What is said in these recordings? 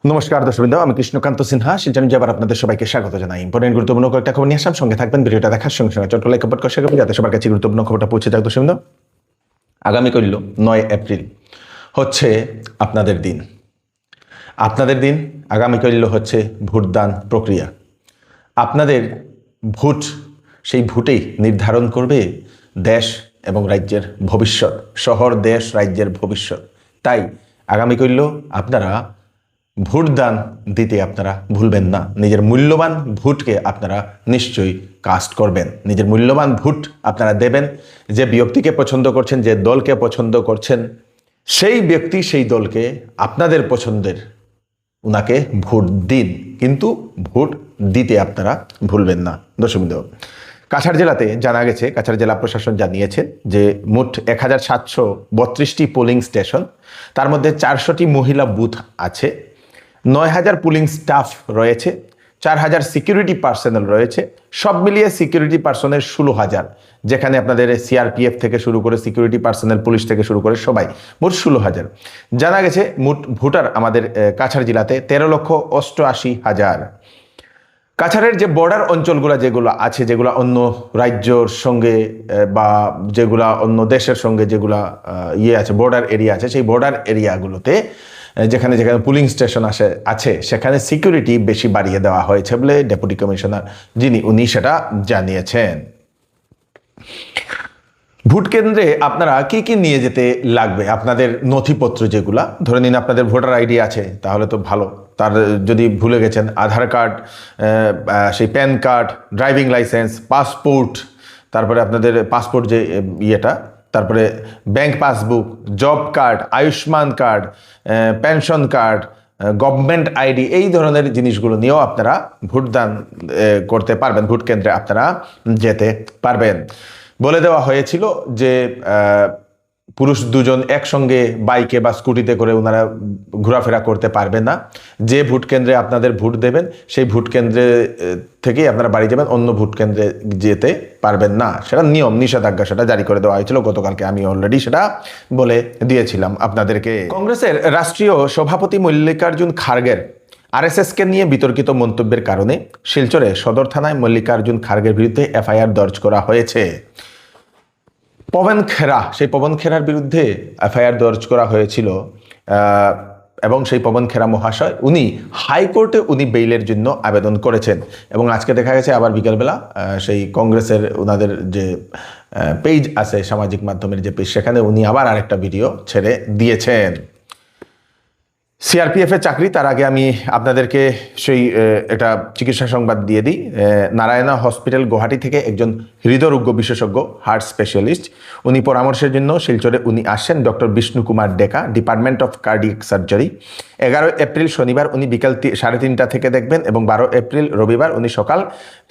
নমস্কার দর্শকবৃন্দ, আমি কৃষ্ণকান্ত সিনহা শিলচর নিউজে আবার আপনাদের সবাইকে স্বাগত জানাই। ইম্পর্টেন্ট গুরুত্বপূর্ণ কয়েকটা খবর নিয়ে আসলাম, সঙ্গে থাকবেন। ভিডিওটা দেখার সঙ্গে সঙ্গে ছোট্ট লাইক কমেন্ট করে শেয়ার করবেন যাতে সবার কাছে গুরুত্বপূর্ণ খবরটা পৌঁছে যায়। দর্শকবৃন্দ, আগামী 9 এপ্রিল হচ্ছে আপনাদের দিন। আপনাদের দিন আগামী হচ্ছে ভোটদান প্রক্রিয়া। আপনাদের ভোট, সেই ভোটেই নির্ধারণ করবে দেশ এবং রাজ্যের ভবিষ্যৎ, শহর দেশ রাজ্যের ভবিষ্যৎ। তাই আগামী আপনারা ভোটদান দিতে আপনারা ভুলবেন না। নিজের মূল্যবান ভোটকে আপনারা নিশ্চয়ই কাস্ট করবেন। নিজের মূল্যবান ভোট আপনারা দেবেন। যে ব্যক্তিকে পছন্দ করছেন, যে দলকে পছন্দ করছেন, সেই ব্যক্তি সেই দলকে আপনাদের পছন্দের উনাকে ভোট দিন, কিন্তু ভোট দিতে আপনারা ভুলবেন না। দর্শকবৃন্দ, কাছাড় জেলাতে জানা গেছে, কাছাড় জেলা প্রশাসন জানিয়েছে যে মোট 1732টি পোলিং স্টেশন, তার মধ্যে 400টি মহিলা বুথ আছে, 9000 পুলিং স্টাফ রয়েছে, 4000 সিকিউরিটি পার্সোনেল রয়েছে। সব মিলিয়ে সিকিউরিটি পার্সোনেল 16,000, যেখানে আপনাদের সিআরপিএফ থেকে শুরু করে সিকিউরিটি পার্সোনেল, পুলিশ থেকে শুরু করে সবাই, মোট 16,000। জানা গেছে মোট ভোটার আমাদের কাছাড় জেলাতে 13,88,000। কাছাড়ের যে বর্ডার অঞ্চলগুলো যেগুলো আছে, যেগুলো অন্য রাজ্যর সঙ্গে বা যেগুলা অন্য দেশের সঙ্গে যেগুলা আছে, বর্ডার এরিয়া আছে, সেই বর্ডার এরিয়াগুলোতে যেখানে যেখানে পুলিং স্টেশন আছে সেখানে সিকিউরিটি বেশি বাড়িয়ে দেওয়া হয়েছে বলে ডেপুটি কমিশনার উনি সেটা জানিয়েছেন। ভোট কেন্দ্রে আপনারা কি কি নিয়ে যেতে লাগবে? আপনাদের নথিপত্র যেগুলা, ধরে নিন আপনাদের ভোটার আইডি আছে, তাহলে তো ভালো। তার যদি ভুলে গেছেন, আধার কার্ড, সেই pan card, driving licence, passport, তারপরে আপনাদের পাসপোর্ট যে ইয়েটা, তারপরে bank passbook, job card, Ayushman card, pension card, government ID, এই ধরনের জিনিসগুলো নিয়েও আপনারা ভোটদান করতে পারবেন, ভোট কেন্দ্রে আপনারা যেতে পারবেন। বলে দেওয়া হয়েছিল যে পুরুষ দুজন একসঙ্গে বাইকে বা স্কুটিতে করে ওনারা ঘোরাফেরা করতে পারবে না। যে ভোট কেন্দ্রে আপনাদের ভোট দেবেন সেই ভোট কেন্দ্রে থেকেই আপনারা বাড়ি যাবেন, অন্য ভোট কেন্দ্রে যেতে পারবেন না। সেটা নিয়ম, নিষেধাজ্ঞা সেটা জারি করে দেওয়া হয়েছিল গতকালকে। আমি অলরেডি সেটা বলে দিয়েছিলাম আপনাদেরকে। কংগ্রেসের রাষ্ট্রীয় সভাপতি মল্লিকার্জুন খাড়গের আরএসএসকে নিয়ে বিতর্কিত মন্তব্যের কারণে শিলচরে সদর থানায় মল্লিকার্জুন খাড়গের বিরুদ্ধে এফআইআর দর্জ করা হয়েছে। পবন খেরা, সেই পবন খেরার বিরুদ্ধে এফআইআর দর্জ করা হয়েছিল এবং সেই পবন খেরা মহাশয় উনি হাইকোর্টে বেইলের জন্য আবেদন করেছেন। এবং আজকে দেখা গেছে আবার বিকালবেলা সেই কংগ্রেসের ওনাদের যে পেজ আছে, সামাজিক মাধ্যমের যে পেজ, সেখানে উনি আবার আরেকটা ভিডিও ছেড়ে দিয়েছেন। সিআরপিএফ এর চাকরি, তার আগে আমি আপনাদেরকে সেই একটা চিকিৎসা সংবাদ দিয়ে দিই। নারায়ণা হসপিটাল গুয়াহাটি থেকে একজন হৃদরোগ বিশেষজ্ঞ, হার্ট স্পেশালিস্ট, উনি পরামর্শের জন্য শিলচরে আসেন। Doctor Bishnu Kumar Deka, department of cardiac surgery. 11 April শনিবার উনি বিকাল 3:30 থেকে দেখবেন এবং 12 এপ্রিল রবিবার উনি সকাল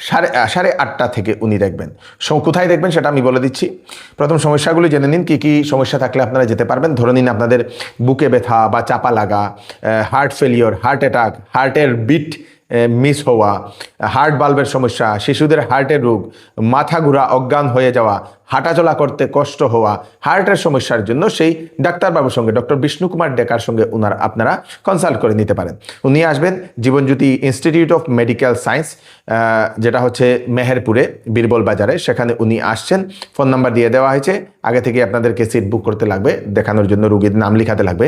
8:30 থেকে উনি দেখবেন। কোথায় দেখবেন সেটা আমি বলে দিচ্ছি। প্রথম সমস্যাগুলি জেনে নিন, কি কি সমস্যা থাকলে আপনারা যেতে পারবেন। ধরে নিন আপনাদের বুকে ব্যথা বা চাপা লাগা, হার্ট ফেলিওর, হার্ট অ্যাটাক, হার্টের বিট মিস হওয়া, হার্ট বাল্বের সমস্যা, শিশুদের হার্টের রোগ, মাথা ঘোরা, অজ্ঞান হয়ে যাওয়া, হাঁটাচলা করতে কষ্ট হওয়া, হার্টের সমস্যার জন্য সেই ডাক্তারবাবুর সঙ্গে, ডক্টর বিষ্ণু কুমার ডেকার সঙ্গে আপনারা কনসাল্ট করে নিতে পারেন। উনি আসবেন Jibanjyoti institute of medical science, যেটা হচ্ছে মেহেরপুরে বীরবল বাজারে, সেখানে উনি আসছেন। ফোন নাম্বার দিয়ে দেওয়া হয়েছে। আগে থেকে আপনাদেরকে সিট বুক করতে লাগবে, দেখানোর জন্য রুগীর নাম লিখাতে লাগবে।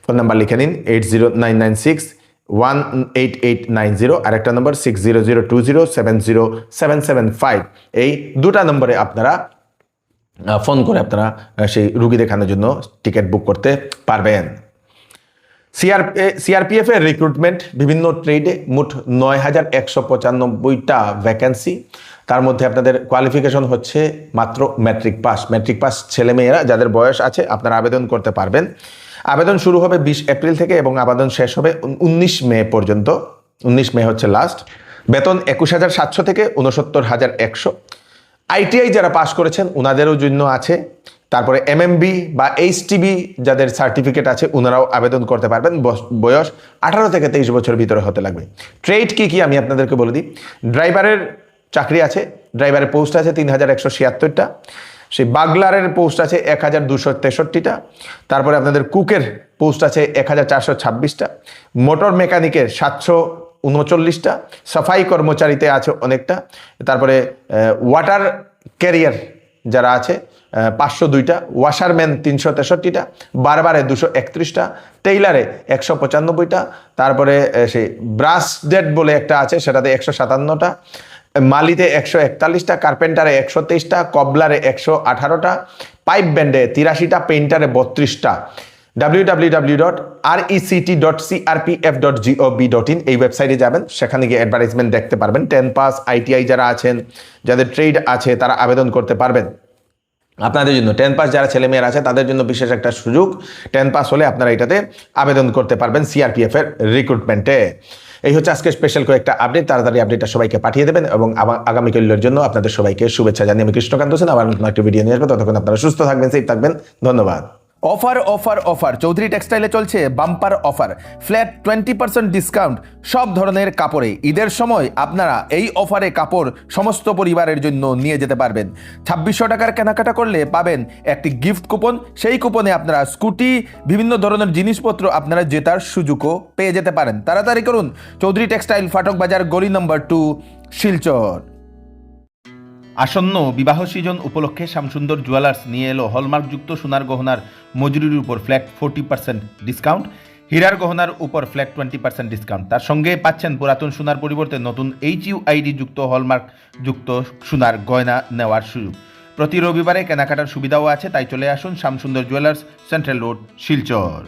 ফোন নাম্বার লিখে নিন 8099618890, আর একটা নম্বর 6002070775। এই দুটা নম্বরে আপনারা ফোন করে আপনারা সেই রুগী দেখানোর জন্য টিকিট বুক করতে পারবেন। সিআরপিএফ এর রিক্রুটমেন্ট বিভিন্ন ট্রেডে মোট 9195টা ভ্যাকেন্সি। তার মধ্যে আপনাদের কোয়ালিফিকেশন হচ্ছে মাত্র ম্যাট্রিক পাস। ম্যাট্রিক পাস ছেলেমেয়েরা যাদের বয়স আছে আপনারা আবেদন করতে পারবেন। আবেদন শুরু হবে 20 এপ্রিল থেকে এবং আবেদন শেষ হবে 19 মে পর্যন্ত। 19 মে হচ্ছে লাস্ট। বেতন 21,700 থেকে 69,100। আইটিআই যারা পাস করেছেন ওনাদেরও জন্য আছে। তারপরে এমএমবি বা এইচটিবি যাদের সার্টিফিকেট আছে ওনারাও আবেদন করতে পারবেন। বয়স 18 থেকে 23 বছর ভিতরে হতে লাগবে। ট্রেড কি আমি আপনাদেরকে বলে দিই। ড্রাইভারের চাকরি আছে, ড্রাইভারের পোস্ট আছে 3176টা। সেই বাগলারের পোস্ট আছে 1263টা, তারপরে আপনাদের কুকের পোস্ট আছে 1426টা, মোটর মেকানিকের 739টা, সাফাই কর্মচারীতে আছে অনেকটা, তারপরে ওয়াটার ক্যারিয়ার যারা আছে 502টা, ওয়াশারম্যান 363টা, বারবারে 231টা, টেইলারে 195টা, তারপরে সেই ব্রাশ ডেড বলে একটা আছে সেটাতে 157টা, মালিতে 141টা, কার্পেন্টারে 123টা, কবলারে 118টা, পাইপ ব্যান্ডে 83টা, পেইন্টারে 32টা। www.rect.crpf.gov.in এই ওয়েবসাইটে যাবেন, সেখানে গিয়ে অ্যাডভার্টাইজমেন্ট দেখতে পারবেন। 10 পাস ITI যারা আছেন, যাদের ট্রেড আছে, তারা আবেদন করতে পারবেন। আপনাদের জন্য 10 পাস যারা ছেলেমেয়েরা আছে তাদের জন্য বিশেষ একটা সুযোগ, 10 পাস হলে আপনারা এটাতে আবেদন করতে পারবেন সিআরপিএফ এর রিক্রুটমেন্টে। এই হচ্ছে আজকে স্পেশাল কয়েকটা আপডেট, তাড়াতাড়ি আপডেটটা সবাইকে পাঠিয়ে দেবেন এবং আগামীকালের জন্য আপনাদের সবাইকে শুভেচ্ছা জানিয়ে আমি কৃষ্ণকান্ত সেন আবার নতুন একটা ভিডিও নিয়ে আসবো। ততক্ষণ আপনারা সুস্থ থাকবেন, সেফ থাকবেন, ধন্যবাদ। অফার অফার অফার চৌধুরী টেক্সটাইলে চলছে বাম্পার অফার, ফ্ল্যাট 20% ডিসকাউন্ট সব ধরনের কাপড়ে। ঈদের সময় আপনারা এই অফারে কাপড় সমস্ত পরিবারের জন্য নিয়ে যেতে পারবেন। 2600 টাকার কেনাকাটা করলে পাবেন একটি গিফট কুপন, সেই কুপনে আপনারা স্কুটি, বিভিন্ন ধরনের জিনিসপত্র আপনারা জেতার সুযোগও পেয়ে যেতে পারেন। তাড়াতাড়ি করুন, চৌধুরী টেক্সটাইল, ফাটক বাজার, গলি নম্বর 2, শিলচর। আসন্ন বিবাহ সিজন উপলক্ষে শ্যামসুন্দর জুয়েলার্স নিয়ে এলো হলমার্কযুক্ত সোনার গহনার মজুরির উপর ফ্ল্যাট 40% ডিসকাউন্ট, হীরার গহনার উপর ফ্ল্যাট 20% ডিসকাউন্ট। তার সঙ্গে পাচ্ছেন পুরাতন সোনার পরিবর্তে নতুন HUID যুক্ত হলমার্ক যুক্ত সোনার গয়না নেওয়ার সুযোগ। প্রতি রবিবারে কেনাকাটার সুবিধাও আছে, তাই চলে আসুন Shyamsundar jewellers, central road, Silchar.